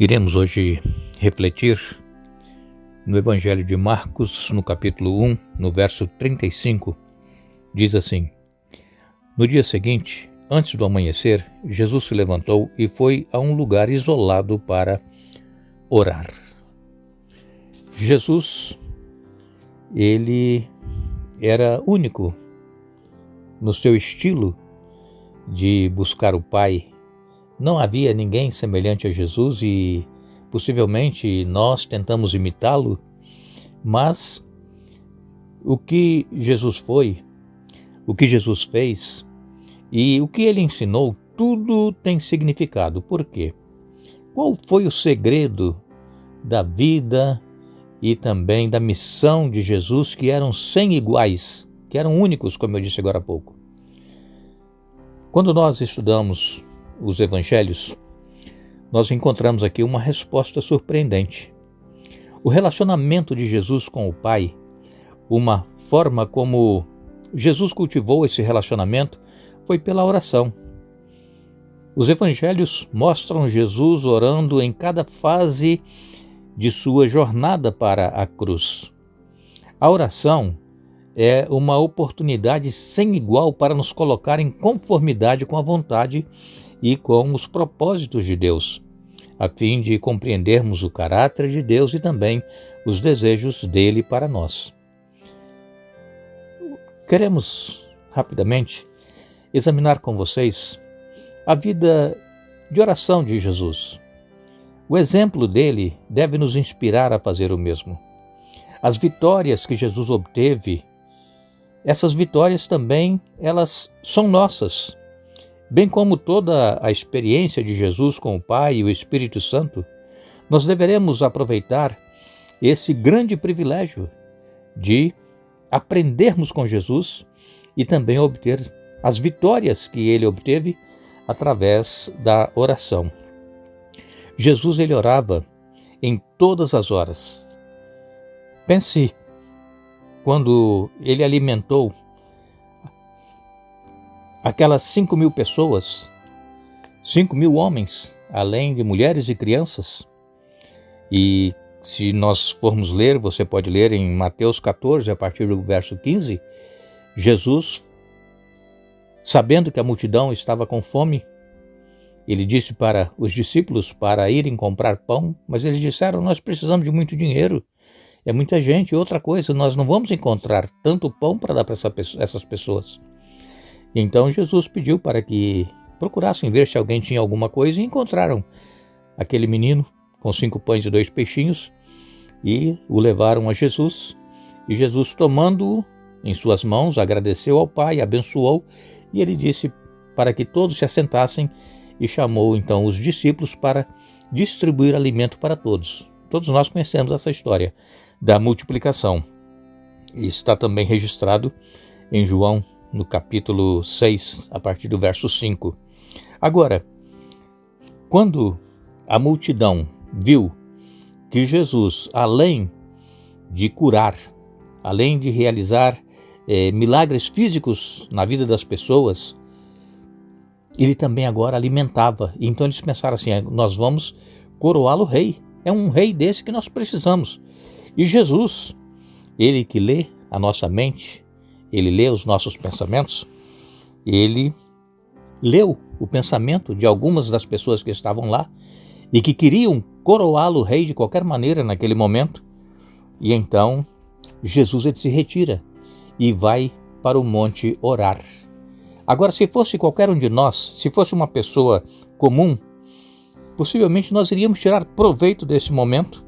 Iremos hoje refletir no Evangelho de Marcos, no capítulo 1, no verso 35, diz assim: No dia seguinte, antes do amanhecer, Jesus se levantou e foi a um lugar isolado para orar. Jesus, ele era único no seu estilo de buscar o Pai. Não havia ninguém semelhante a Jesus e possivelmente nós tentamos imitá-lo, mas o que Jesus foi, o que Jesus fez e o que ele ensinou, tudo tem significado. Por quê? Qual foi o segredo da vida e também da missão de Jesus, que eram sem iguais, que eram únicos, como eu disse agora há pouco? Quando nós estudamos os evangelhos, nós encontramos aqui uma resposta surpreendente. O relacionamento de Jesus com o Pai, uma forma como Jesus cultivou esse relacionamento, foi pela oração. Os evangelhos mostram Jesus orando em cada fase de sua jornada para a cruz. A oração é uma oportunidade sem igual para nos colocar em conformidade com a vontade e com os propósitos de Deus, a fim de compreendermos o caráter de Deus e também os desejos dele para nós. Queremos, rapidamente, examinar com vocês a vida de oração de Jesus. O exemplo dele deve nos inspirar a fazer o mesmo. As vitórias que Jesus obteve, essas vitórias também, elas são nossas. Bem como toda a experiência de Jesus com o Pai e o Espírito Santo, nós deveremos aproveitar esse grande privilégio de aprendermos com Jesus e também obter as vitórias que ele obteve através da oração. Jesus, ele orava em todas as horas. Pense quando ele alimentou aquelas 5.000 pessoas, 5.000 homens, além de mulheres e crianças. E se nós formos ler, você pode ler em Mateus 14, a partir do verso 15, Jesus, sabendo que a multidão estava com fome, ele disse para os discípulos para irem comprar pão, mas eles disseram: nós precisamos de muito dinheiro, é muita gente. E outra coisa, nós não vamos encontrar tanto pão para dar para essas pessoas. Então Jesus pediu para que procurassem ver se alguém tinha alguma coisa, e encontraram aquele menino com 5 pães e 2 peixinhos e o levaram a Jesus. E Jesus, tomando-o em suas mãos, agradeceu ao Pai, abençoou, e ele disse para que todos se assentassem e chamou então os discípulos para distribuir alimento para todos. Todos nós conhecemos essa história da multiplicação. E está também registrado em João, no capítulo 6, a partir do verso 5. Agora, quando a multidão viu que Jesus, além de curar, além de realizar milagres físicos na vida das pessoas, ele também agora alimentava. Então eles pensaram assim: nós vamos coroá-lo rei. É um rei desse que nós precisamos. E Jesus, ele que lê a nossa mente, ele lê os nossos pensamentos, ele leu o pensamento de algumas das pessoas que estavam lá e que queriam coroá-lo rei de qualquer maneira naquele momento. E então Jesus, ele se retira e vai para o monte orar. Agora, se fosse qualquer um de nós, se fosse uma pessoa comum, possivelmente nós iríamos tirar proveito desse momento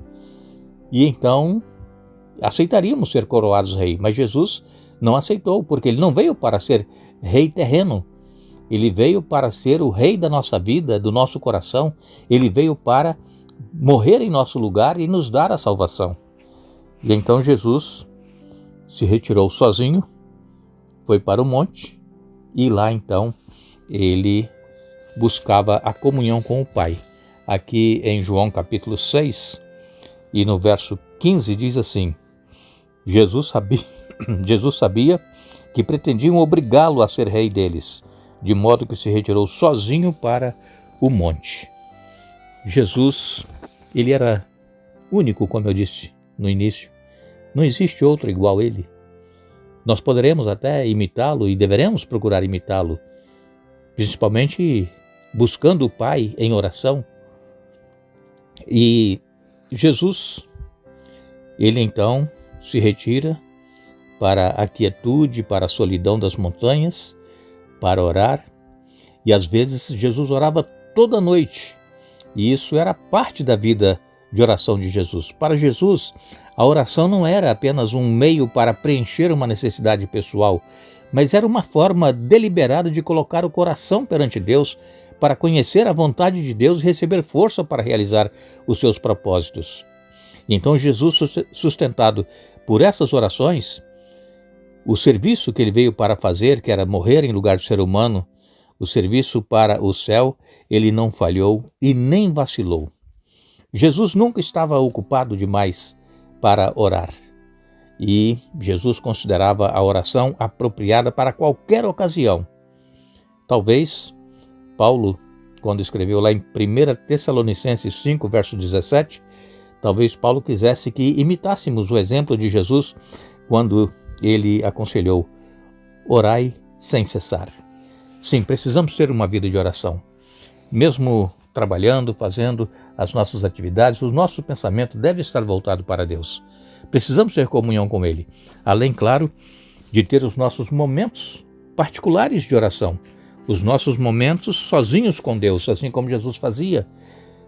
e então aceitaríamos ser coroados rei. Mas Jesus não aceitou, porque ele não veio para ser rei terreno. Ele veio para ser o rei da nossa vida, do nosso coração. Ele veio para morrer em nosso lugar e nos dar a salvação. E então Jesus se retirou sozinho, foi para o monte, e lá então ele buscava a comunhão com o Pai. Aqui em João capítulo 6 e no verso 15 diz assim: Jesus sabia que pretendiam obrigá-lo a ser rei deles, de modo que se retirou sozinho para o monte. Jesus Ele era único, como eu disse no início. Não existe outro igual a ele. Nós poderemos até imitá-lo e deveremos procurar imitá-lo, principalmente buscando o Pai em oração. E Jesus, ele então se retira para a quietude, para a solidão das montanhas, para orar. E às vezes Jesus orava toda noite. E isso era parte da vida de oração de Jesus. Para Jesus, a oração não era apenas um meio para preencher uma necessidade pessoal, mas era uma forma deliberada de colocar o coração perante Deus para conhecer a vontade de Deus e receber força para realizar os seus propósitos. E então Jesus, sustentado por essas orações, o serviço que ele veio para fazer, que era morrer em lugar de ser humano, o serviço para o céu, ele não falhou e nem vacilou. Jesus nunca estava ocupado demais para orar. E Jesus considerava a oração apropriada para qualquer ocasião. Talvez Paulo, quando escreveu lá em 1 Tessalonicenses 5, verso 17, talvez Paulo quisesse que imitássemos o exemplo de Jesus quando ele aconselhou: orai sem cessar. Sim, precisamos ter uma vida de oração. Mesmo trabalhando, fazendo as nossas atividades, o nosso pensamento deve estar voltado para Deus. Precisamos ter comunhão com Ele, além, claro, de ter os nossos momentos particulares de oração, os nossos momentos sozinhos com Deus, assim como Jesus fazia.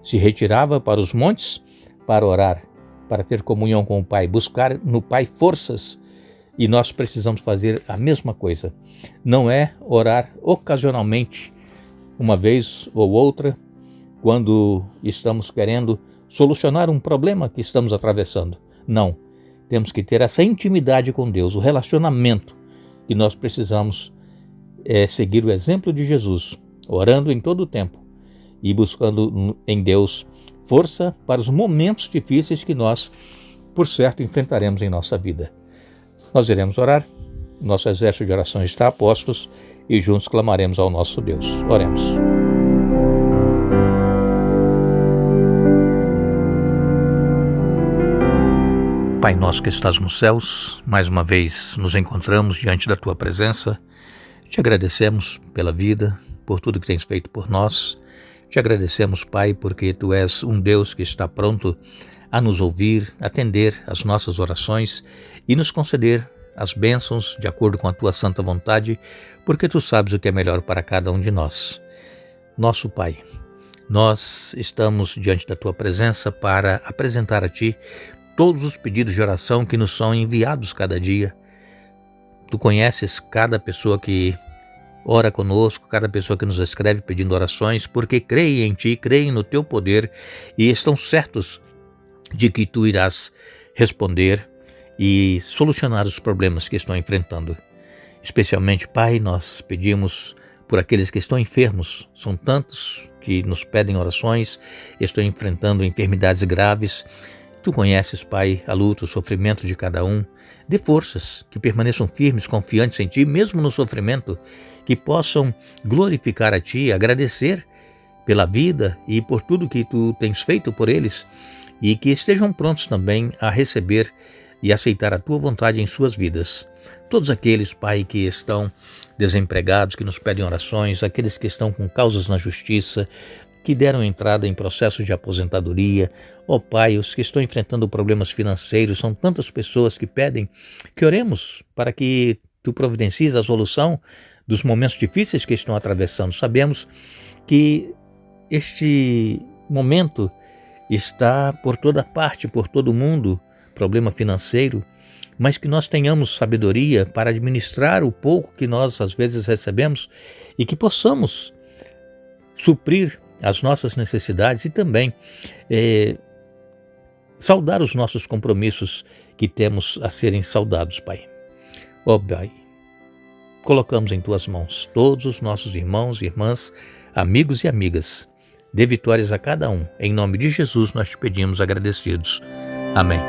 Se retirava para os montes para orar, para ter comunhão com o Pai, buscar no Pai forças. E nós precisamos fazer a mesma coisa. Não é orar ocasionalmente, uma vez ou outra, quando estamos querendo solucionar um problema que estamos atravessando. Não. Temos que ter essa intimidade com Deus, o relacionamento que nós precisamos seguir o exemplo de Jesus, orando em todo o tempo e buscando em Deus força para os momentos difíceis que nós, por certo, enfrentaremos em nossa vida. Nós iremos orar, nosso exército de oração está a postos e juntos clamaremos ao nosso Deus. Oremos. Pai nosso que estás nos céus, mais uma vez nos encontramos diante da Tua presença. Te agradecemos pela vida, por tudo que tens feito por nós. Te agradecemos, Pai, porque Tu és um Deus que está pronto a nos ouvir, atender às nossas orações e nos conceder as bênçãos de acordo com a Tua santa vontade, porque Tu sabes o que é melhor para cada um de nós. Nosso Pai, nós estamos diante da Tua presença para apresentar a Ti todos os pedidos de oração que nos são enviados cada dia. Tu conheces cada pessoa que ora conosco, cada pessoa que nos escreve pedindo orações, porque creem em Ti, creem no Teu poder e estão certos de que Tu irás responder e solucionar os problemas que estão enfrentando. Especialmente, Pai, nós pedimos por aqueles que estão enfermos. São tantos que nos pedem orações, estão enfrentando enfermidades graves. Tu conheces, Pai, a luta, o sofrimento de cada um. Dê forças, que permaneçam firmes, confiantes em Ti, mesmo no sofrimento, que possam glorificar a Ti, agradecer pela vida e por tudo que Tu tens feito por eles, e que estejam prontos também a receber e aceitar a Tua vontade em suas vidas. Todos aqueles, Pai, que estão desempregados, que nos pedem orações, aqueles que estão com causas na justiça, que deram entrada em processo de aposentadoria, ó Pai, os que estão enfrentando problemas financeiros, são tantas pessoas que pedem que oremos para que Tu providencies a solução dos momentos difíceis que estão atravessando. Sabemos que este momento está por toda parte, por todo o mundo, problema financeiro, mas que nós tenhamos sabedoria para administrar o pouco que nós às vezes recebemos e que possamos suprir as nossas necessidades e também saldar os nossos compromissos que temos a serem saudados, Pai. Ó Pai, colocamos em Tuas mãos todos os nossos irmãos e irmãs, amigos e amigas. Dê vitórias a cada um. Em nome de Jesus nós Te pedimos agradecidos. Amém.